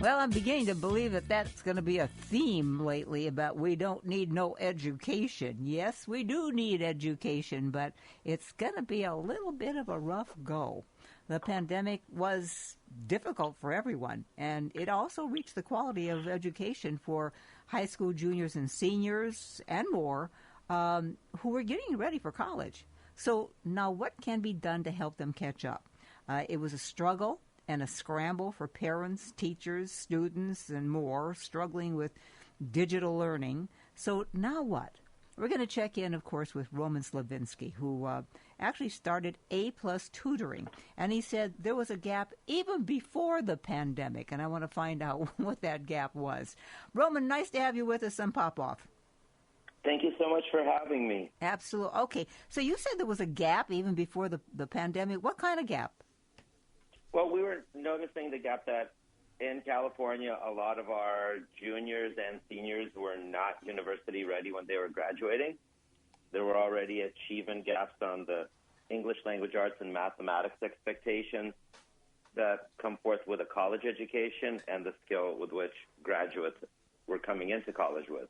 Well, I'm beginning to believe that that's going to be a theme lately about we don't need no education. Yes, we do need education, but it's going to be a little bit of a rough go. The pandemic was difficult for everyone, and it also reached the quality of education for high school juniors and seniors and more who were getting ready for college. So now what can be done to help them catch up? It was a struggle and a scramble for parents, teachers, students, and more, struggling with digital learning. So now what? We're going to check in, of course, with Roman Slavinsky, who actually started A+ Tutoring. And he said there was a gap even before the pandemic, and I want to find out what that gap was. Roman, nice to have you with us on PoppOff. Thank you so much for having me. Absolutely. Okay, so you said there was a gap even before the pandemic. What kind of gap? Well, we were noticing the gap that in California, a lot of our juniors and seniors were not university ready when they were graduating. There were already achievement gaps on the English language arts and mathematics expectations that come forth with a college education and the skill with which graduates were coming into college with.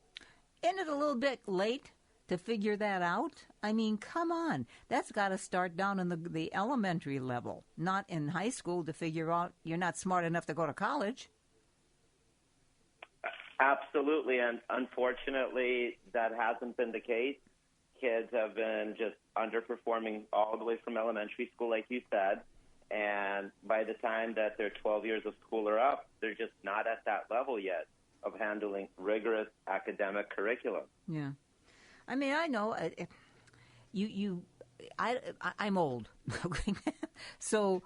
Isn't it a little bit late to figure that out? I mean, come on. That's got to start down in the elementary level, not in high school to figure out you're not smart enough to go to college. Absolutely, and unfortunately, that hasn't been the case. Kids have been just underperforming all the way from elementary school, like you said, and by the time that their 12 years of school are up, they're just not at that level yet of handling rigorous academic curriculum. Yeah. I mean, I know I'm old, so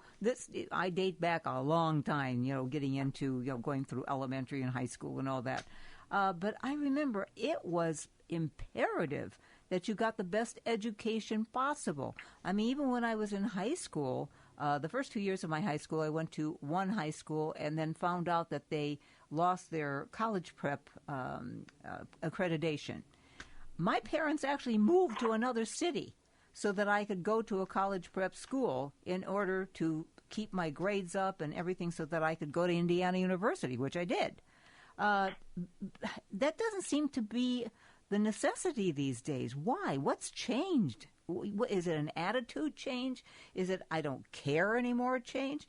I date back a long time. Getting into going through elementary and high school and all that. But I remember it was imperative that you got the best education possible. I mean, even when I was in high school, the first 2 years of my high school, I went to one high school and then found out that they lost their college prep accreditation. My parents actually moved to another city so that I could go to a college prep school in order to keep my grades up and everything so that I could go to Indiana University, which I did. That doesn't seem to be the necessity these days. Why? What's changed? Is it an attitude change? Is it I don't care anymore change?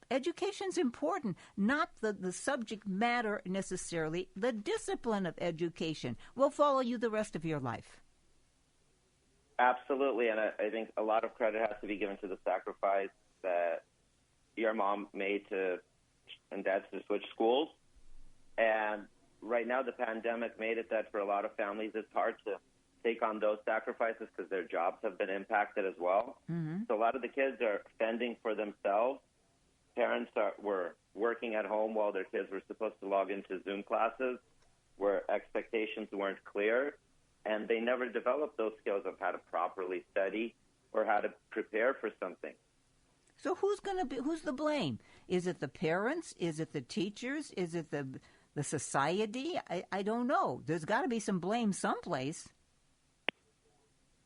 Education's important, not the subject matter necessarily. The discipline of education will follow you the rest of your life. Absolutely, and I think a lot of credit has to be given to the sacrifice that your mom made and dad to switch schools. And right now the pandemic made it that for a lot of families it's hard to take on those sacrifices because their jobs have been impacted as well. Mm-hmm. So a lot of the kids are fending for themselves. Parents were working at home while their kids were supposed to log into Zoom classes where expectations weren't clear, and they never developed those skills of how to properly study or how to prepare for something. So who's the blame? Is it the parents? Is it the teachers? Is it the society? I don't know. There's got to be some blame someplace.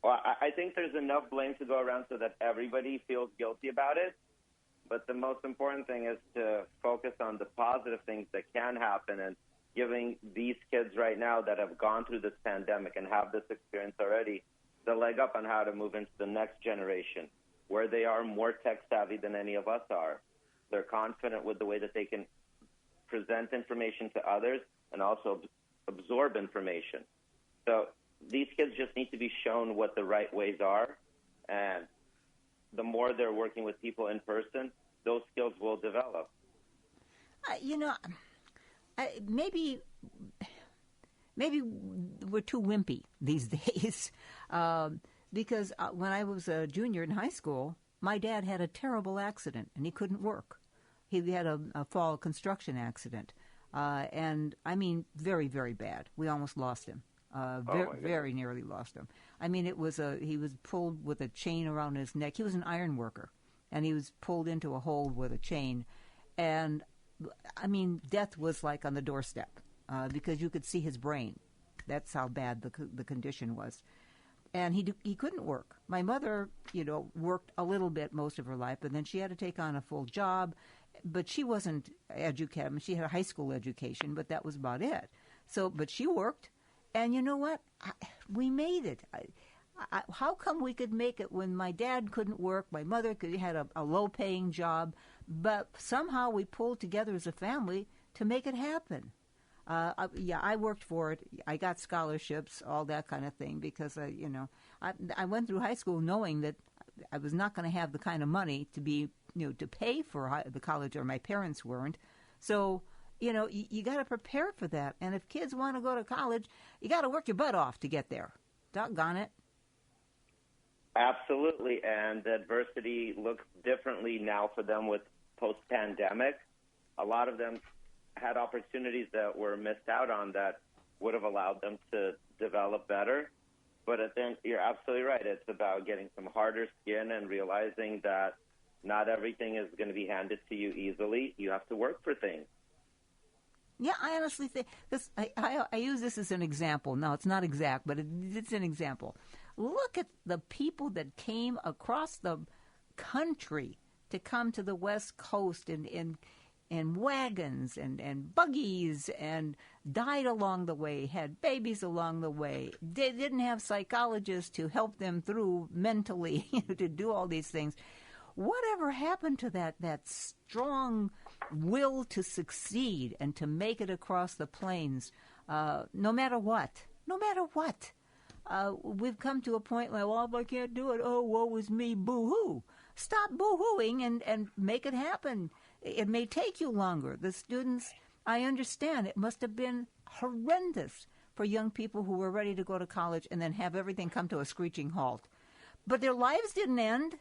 Well, I think there's enough blame to go around so that everybody feels guilty about it. But the most important thing is to focus on the positive things that can happen and giving these kids right now that have gone through this pandemic and have this experience already the leg up on how to move into the next generation where they are more tech savvy than any of us are. They're confident with the way that they can present information to others and also absorb information. So these kids just need to be shown what the right ways are, and the more they're working with people in person, those skills will develop. Maybe we're too wimpy these days because when I was a junior in high school, my dad had a terrible accident and he couldn't work. He had a fall construction accident, and I mean very, very bad. We almost lost him. Very nearly lost him. I mean, he was pulled with a chain around his neck. He was an iron worker, and he was pulled into a hole with a chain. And, I mean, death was like on the doorstep because you could see his brain. That's how bad the condition was. And he couldn't work. My mother, worked a little bit most of her life, but then she had to take on a full job, but she wasn't educated. I mean, she had a high school education, but that was about it. So, but she worked, and you know what? We made it. How come we could make it when my dad couldn't work, my mother had a low-paying job, but somehow we pulled together as a family to make it happen? I worked for it. I got scholarships, all that kind of thing, because I went through high school knowing that I was not going to have the kind of money to be, to pay for the college, or my parents weren't. So, you got to prepare for that. And if kids want to go to college, you got to work your butt off to get there. Doggone it. Absolutely, and the adversity looks differently now for them with post-pandemic. A lot of them had opportunities that were missed out on that would have allowed them to develop better. But then you're absolutely right. It's about getting some harder skin and realizing that not everything is going to be handed to you easily. You have to work for things. Yeah, I honestly think this. I use this as an example. No, it's not exact, but it's an example. Look at the people that came across the country to come to the West Coast in wagons and buggies, and died along the way, had babies along the way. They didn't have psychologists to help them through mentally to do all these things. Whatever happened to that strong will to succeed and to make it across the plains, no matter what? We've come to a point like, well, I can't do it. Oh, woe is me, boo-hoo. Stop boo-hooing and make it happen. It may take you longer. The students, I understand, it must have been horrendous for young people who were ready to go to college and then have everything come to a screeching halt. But their lives didn't end.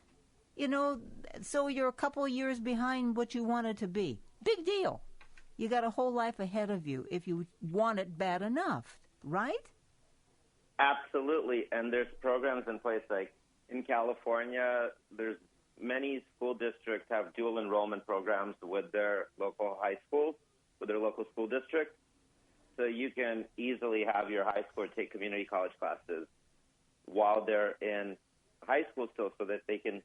So you're a couple of years behind what you wanted to be. Big deal. You got a whole life ahead of you if you want it bad enough, right? Absolutely, and there's programs in place. Like in California, there's many school districts have dual enrollment programs with their local high schools, with their local school districts. So you can easily have your high schooler take community college classes while they're in high school still, so that they can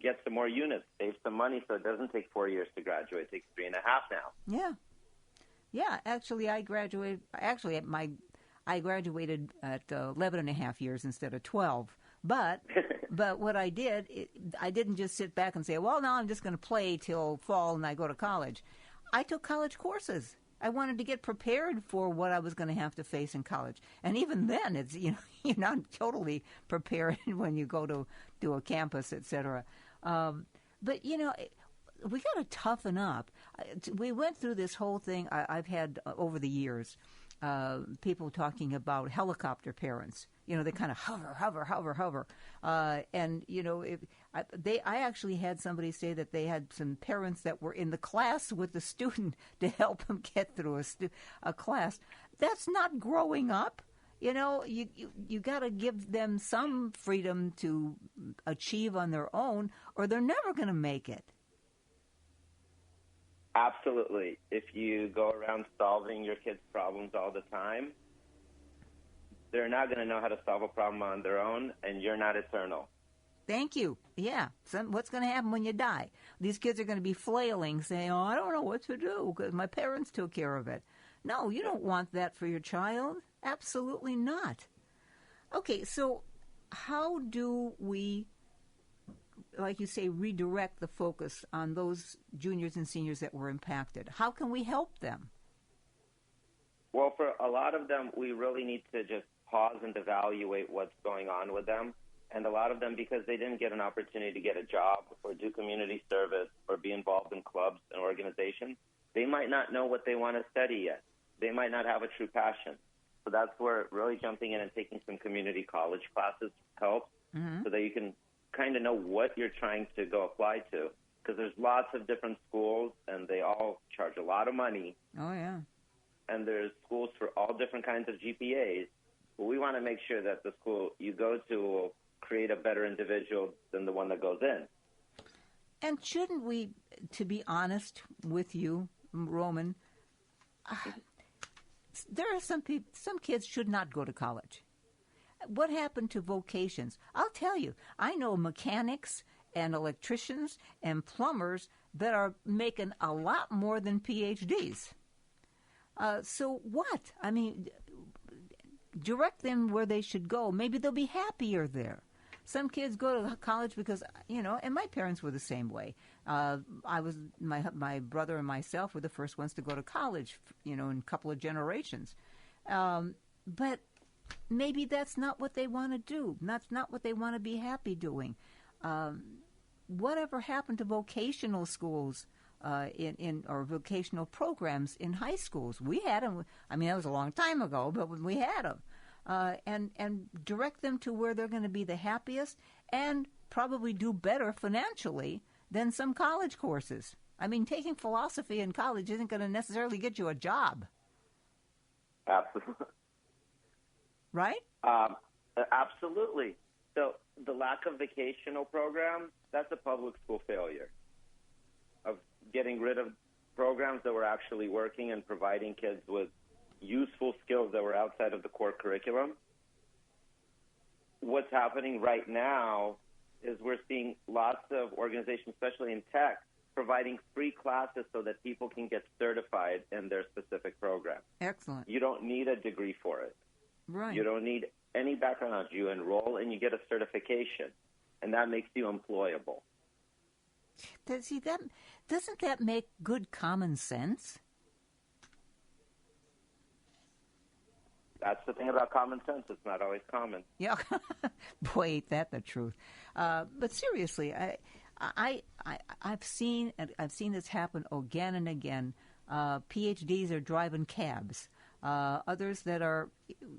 get some more units, save some money, so it doesn't take 4 years to graduate. It takes 3.5 now. Yeah. Actually, I graduated. I graduated at 11 and a half years instead of 12. But what I did, I didn't just sit back and say, well, now I'm just going to play till fall and I go to college. I took college courses. I wanted to get prepared for what I was going to have to face in college. And even then, it's you're not totally prepared when you go to a campus, et cetera. But, we got to toughen up. We went through this whole thing I've had over the years. People talking about helicopter parents. They kind of hover. And, I actually had somebody say that they had some parents that were in the class with the student to help them get through a class. That's not growing up. You got to give them some freedom to achieve on their own, or they're never going to make it. Absolutely. If you go around solving your kids' problems all the time, they're not going to know how to solve a problem on their own, and you're not eternal. Thank you. Yeah. What's going to happen when you die? These kids are going to be flailing, saying, oh, I don't know what to do because my parents took care of it. No, you don't want that for your child. Absolutely not. Okay, so how do we, like you say, redirect the focus on those juniors and seniors that were impacted? How can we help them? Well, for a lot of them, we really need to just pause and evaluate what's going on with them. And a lot of them, because they didn't get an opportunity to get a job or do community service or be involved in clubs and organizations, they might not know what they want to study yet. They might not have a true passion. So that's where really jumping in and taking some community college classes helps, so that you can kind of know what you're trying to go apply to. Because there's lots of different schools, and they all charge a lot of money. Oh, yeah. And there's schools for all different kinds of GPAs. But we want to make sure that the school you go to will create a better individual than the one that goes in. And shouldn't we, to be honest with you, Roman, there are some kids should not go to college. What happened to vocations? I'll tell you, I know mechanics and electricians and plumbers that are making a lot more than PhDs. So what? I mean, direct them where they should go. Maybe they'll be happier there. Some kids go to college because, and my parents were the same way. My brother and myself were the first ones to go to college, in a couple of generations. But maybe that's not what they want to do. That's not what they want to be happy doing. Whatever happened to vocational schools or vocational programs in high schools? We had them. I mean, that was a long time ago, but we had them. And direct them to where they're going to be the happiest and probably do better financially than some college courses. I mean, taking philosophy in college isn't going to necessarily get you a job. Absolutely. Right? Absolutely. So the lack of vocational programs, that's a public school failure of getting rid of programs that were actually working and providing kids with useful skills that were outside of the core curriculum. What's happening right now is we're seeing lots of organizations, especially in tech, providing free classes so that people can get certified in their specific program. Excellent. You don't need a degree for it. Right. You don't need any background knowledge. You enroll and you get a certification, and that makes you employable. See, doesn't that make good common sense? That's the thing about common sense. It's not always common. Yeah. Boy, ain't that the truth. But seriously, I've seen this happen again and again. PhDs are driving cabs. Others that are,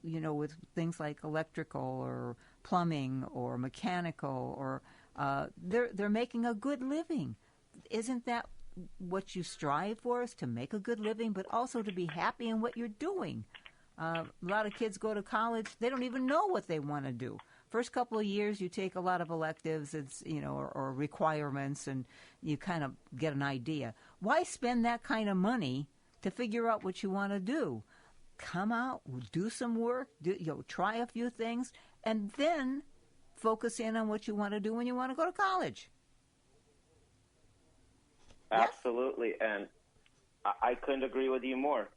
with things like electrical or plumbing or mechanical, or they're making a good living. Isn't that what you strive for, is to make a good living, but also to be happy in what you're doing? A lot of kids go to college, they don't even know what they want to do. First couple of years, you take a lot of electives, or requirements, and you kind of get an idea. Why spend that kind of money to figure out what you want to do? Come out, do some work, try a few things, and then focus in on what you want to do when you want to go to college. Absolutely, and I couldn't agree with you more.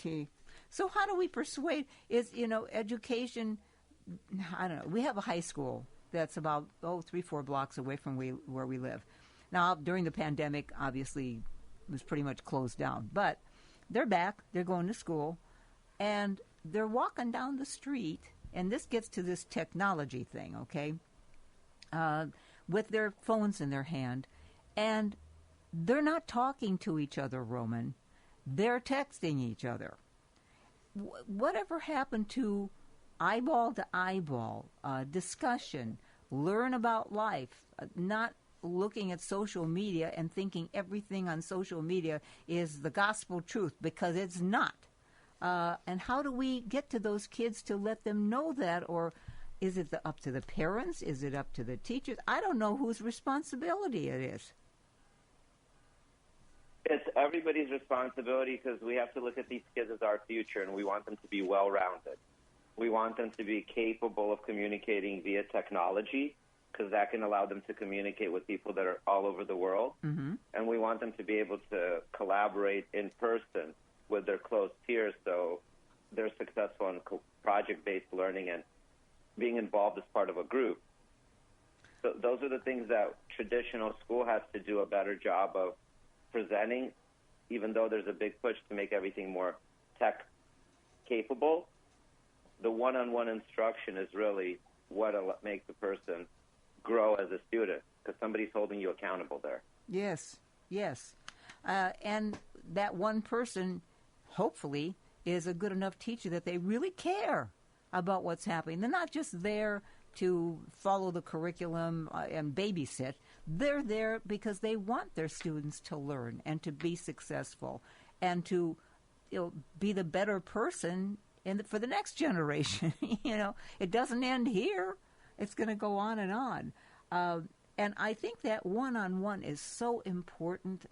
Gee. So how do we persuade? Education, I don't know. We have a high school that's about 3-4 blocks away from where we live. Now, during the pandemic, obviously, it was pretty much closed down. But they're back. They're going to school, and they're walking down the street. And this gets to this technology thing, okay? With their phones in their hand, and they're not talking to each other, Roman. They're texting each other. Whatever happened to eyeball discussion, learn about life, not looking at social media and thinking everything on social media is the gospel truth, because it's not. And how do we get to those kids to let them know that? Or is it up to the parents? Is it up to the teachers? I don't know whose responsibility it is. It's everybody's responsibility, because we have to look at these kids as our future, and we want them to be well-rounded. We want them to be capable of communicating via technology, because that can allow them to communicate with people that are all over the world. Mm-hmm. And we want them to be able to collaborate in person with their close peers, so they're successful in project-based learning and being involved as part of a group. So those are the things that traditional school has to do a better job of presenting, even though there's a big push to make everything more tech capable. The one-on-one instruction is really what makes a person grow as a student, because somebody's holding you accountable there. Yes. And that one person, hopefully, is a good enough teacher that they really care about what's happening. They're not just there to follow the curriculum and babysit. They're there because they want their students to learn and to be successful and to be the better person for the next generation. It doesn't end here. It's going to go on and on. And I think that one-on-one is so important.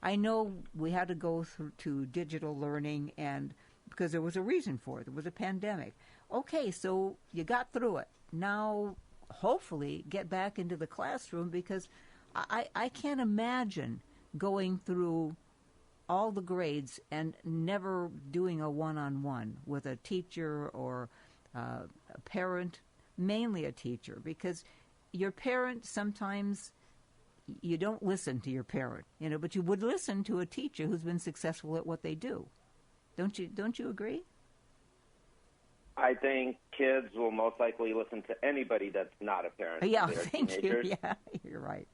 I know we had to go through to digital learning, and because there was a reason for it. There was a pandemic. Okay, so you got through it. Now, hopefully get back into the classroom, because I can't imagine going through all the grades and never doing a one-on-one with a teacher or a parent, mainly a teacher, because your parent, sometimes you don't listen to your parent, but you would listen to a teacher who's been successful at what they do. Don't you agree? I think kids will most likely listen to anybody that's not a parent. Yeah, thank you. Yeah, you're right.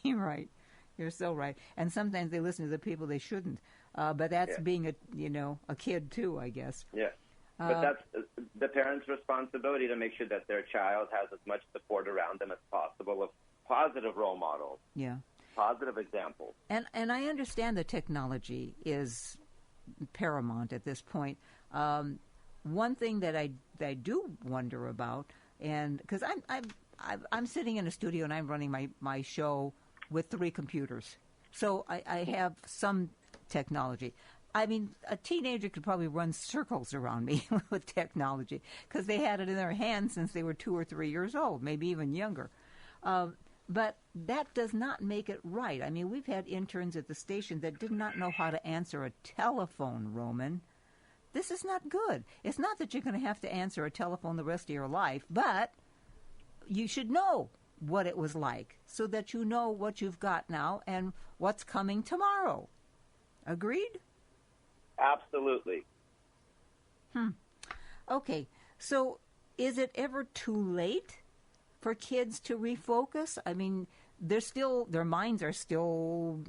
You're right. You're so right. And sometimes they listen to the people they shouldn't. But that's being a kid too, I guess. Yeah. But that's the parent's responsibility to make sure that their child has as much support around them as possible of positive role models. Yeah. Positive examples. And I understand that technology is paramount at this point. One thing that I do wonder about, and because I'm sitting in a studio and I'm running my show with 3 computers, so I have some technology. I mean, a teenager could probably run circles around me with technology, because they had it in their hands since they were 2 or 3 years old, maybe even younger. But that does not make it right. I mean, we've had interns at the station that did not know how to answer a telephone, Roman. This is not good. It's not that you're going to have to answer a telephone the rest of your life, but you should know what it was like so that you know what you've got now and what's coming tomorrow. Agreed? Absolutely. Okay, so is it ever too late for kids to refocus? I mean, their minds are still,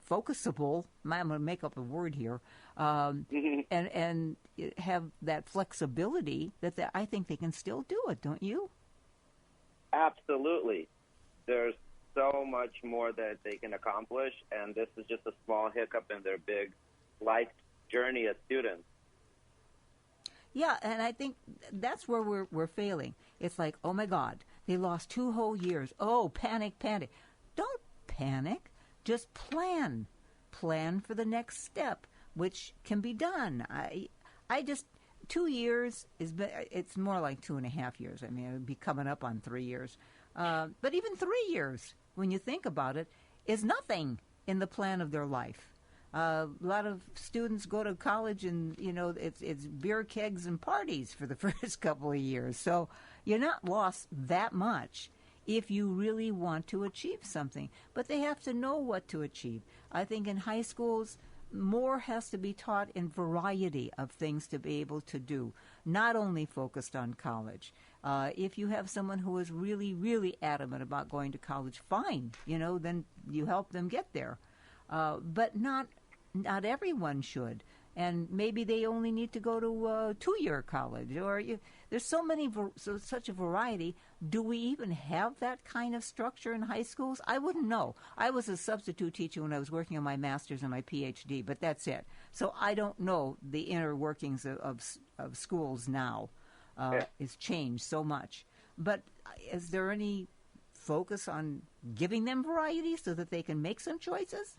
focusable. I'm going to make up a word here, and have that flexibility that I think they can still do it, don't you? Absolutely. There's so much more that they can accomplish, and this is just a small hiccup in their big life journey as students. Yeah, and I think that's where we're failing. It's like, oh my God, they lost 2 whole years. Oh, panic. Don't panic. Just plan. Plan for the next step, which can be done. I just 2 years it's more like 2.5 years. I mean, it would be coming up on 3 years. But even 3 years, when you think about it, is nothing in the plan of their life. A lot of students go to college and, it's beer kegs and parties for the first couple of years. So you're not lost that much if you really want to achieve something. But they have to know what to achieve. I think in high schools, more has to be taught in variety of things to be able to do, not only focused on college. If you have someone who is really, really adamant about going to college, fine, then you help them get there. But not everyone should. And maybe they only need to go to a 2-year college. Or there's such a variety. Do we even have that kind of structure in high schools? I wouldn't know. I was a substitute teacher when I was working on my master's and my PhD, but that's it. So I don't know the inner workings of schools now. It's changed so much. But is there any focus on giving them variety so that they can make some choices?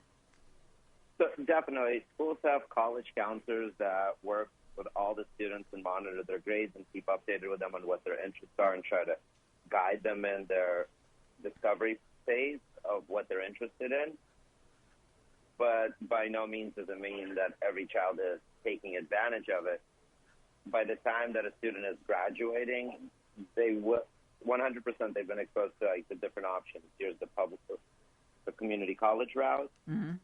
So definitely, schools have college counselors that work with all the students and monitor their grades and keep updated with them on what their interests are and try to guide them in their discovery phase of what they're interested in. But by no means does it mean that every child is taking advantage of it. By the time that a student is graduating, they will 100% they've been exposed to the different options. Here's the community college route. Mm-hmm.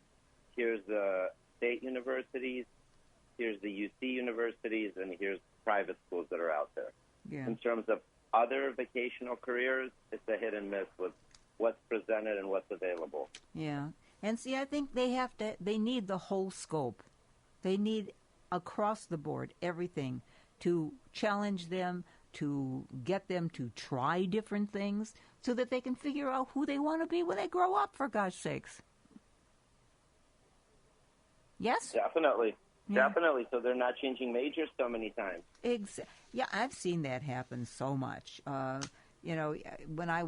Here's the state universities, here's the UC universities, and here's private schools that are out there. Yeah. In terms of other vocational careers, it's a hit and miss with what's presented and what's available. Yeah. And see, I think they need the whole scope. They need across the board everything to challenge them, to get them to try different things so that they can figure out who they want to be when they grow up, for God's sakes. Yes? Definitely. Yeah. Definitely. So they're not changing majors so many times. Yeah, I've seen that happen so much. When I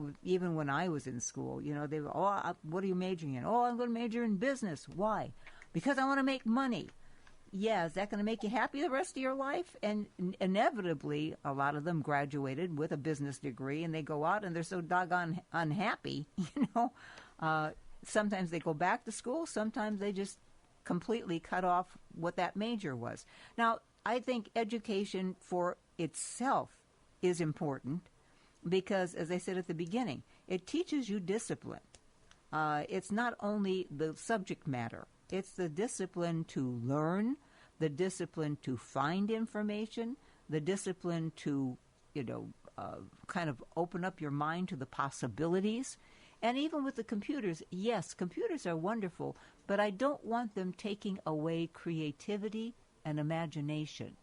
was in school, they were, what are you majoring in? Oh, I'm going to major in business. Why? Because I want to make money. yeah, is that going to make you happy the rest of your life? And inevitably, a lot of them graduated with a business degree, and they go out and they're so doggone unhappy, Sometimes they go back to school. Sometimes they just completely cut off what that major was. Now, I think education for itself is important because, as I said at the beginning, it teaches you discipline. It's not only the subject matter. It's the discipline to learn, the discipline to find information, the discipline to, kind of open up your mind to the possibilities. And even with the computers, yes, computers are wonderful, but I don't want them taking away creativity and imagination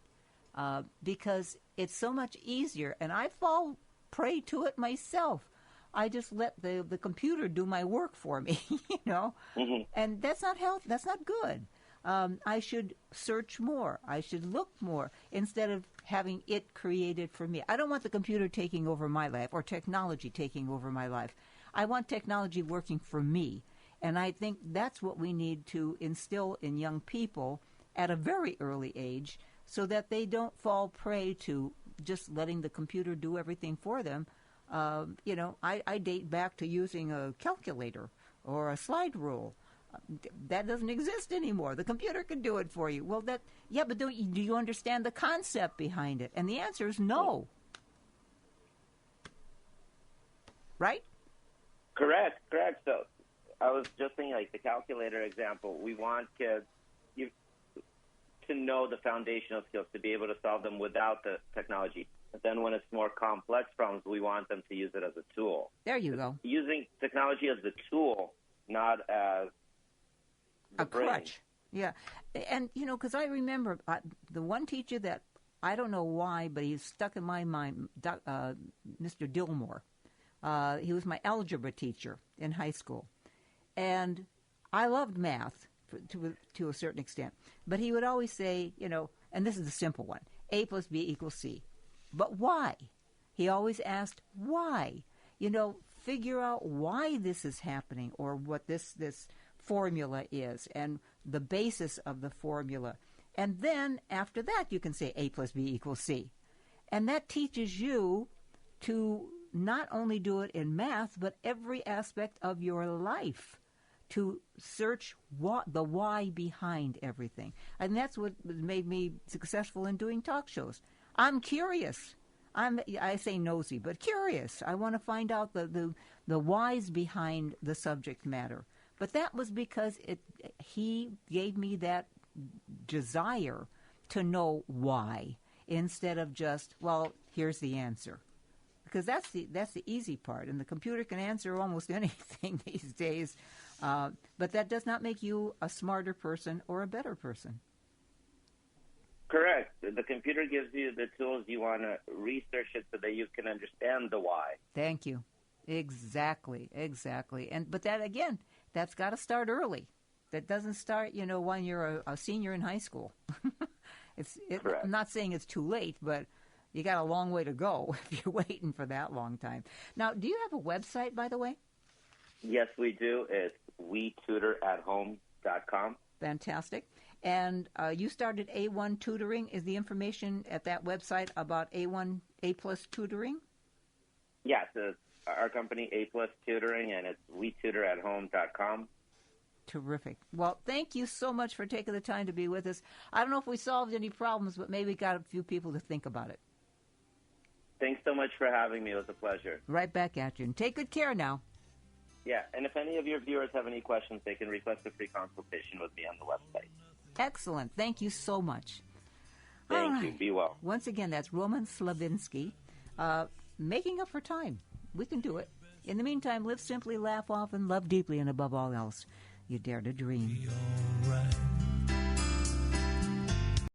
because it's so much easier, and I fall prey to it myself. I just let the computer do my work for me, Mm-hmm. and that's not that's not good. I should search more. I should look more instead of having it created for me. I don't want the computer taking over my life or technology taking over my life. I want technology working for me. And I think that's what we need to instill in young people at a very early age so that they don't fall prey to just letting the computer do everything for them. I date back to using a calculator or a slide rule. That doesn't exist anymore. The computer can do it for you. Well, but do you understand the concept behind it? And the answer is no. Right? Correct. So I was just thinking, like the calculator example, we want kids to know the foundational skills, to be able to solve them without the technology. But then when it's more complex problems, we want them to use it as a tool. There you go. Using technology as the tool, not as the brain. Crutch. Yeah. And, because I remember the one teacher that, I don't know why, but he's stuck in my mind, Mr. Dillmore. He was my algebra teacher in high school. And I loved math to a certain extent. But he would always say, and this is the simple one, A plus B equals C. But why? He always asked, why? Figure out why this is happening or what this formula is and the basis of the formula. And then after that, you can say A plus B equals C. And that teaches you to not only do it in math, but every aspect of your life, to search the why behind everything. And that's what made me successful in doing talk shows. I'm curious. I say nosy, but curious. I want to find out the whys behind the subject matter. But that was because he gave me that desire to know why instead of just, well, here's the answer. Because that's the easy part, and the computer can answer almost anything these days. But that does not make you a smarter person or a better person. Correct. The computer gives you the tools. You want to research it so that you can understand the why. Thank you. Exactly. But that, again, that's got to start early. That doesn't start, when you're a senior in high school. I'm not saying it's too late, but you got a long way to go if you're waiting for that long time. Now, do you have a website, by the way? Yes, we do. It's wetutorathome.com. Fantastic. And you started A1 Tutoring. Is the information at that website about A Plus Tutoring? Yes, it's our company, A Plus Tutoring, and it's wetutorathome.com. Terrific. Well, thank you so much for taking the time to be with us. I don't know if we solved any problems, but maybe got a few people to think about it. Thanks so much for having me. It was a pleasure. Right back at you. And take good care now. Yeah, and if any of your viewers have any questions, they can request a free consultation with me on the website. Excellent. Thank you so much. Thank you. Be well. Once again, that's Roman Slavinsky, making up for time. We can do it. In the meantime, live simply, laugh often, love deeply, and above all else, you dare to dream. Be all right.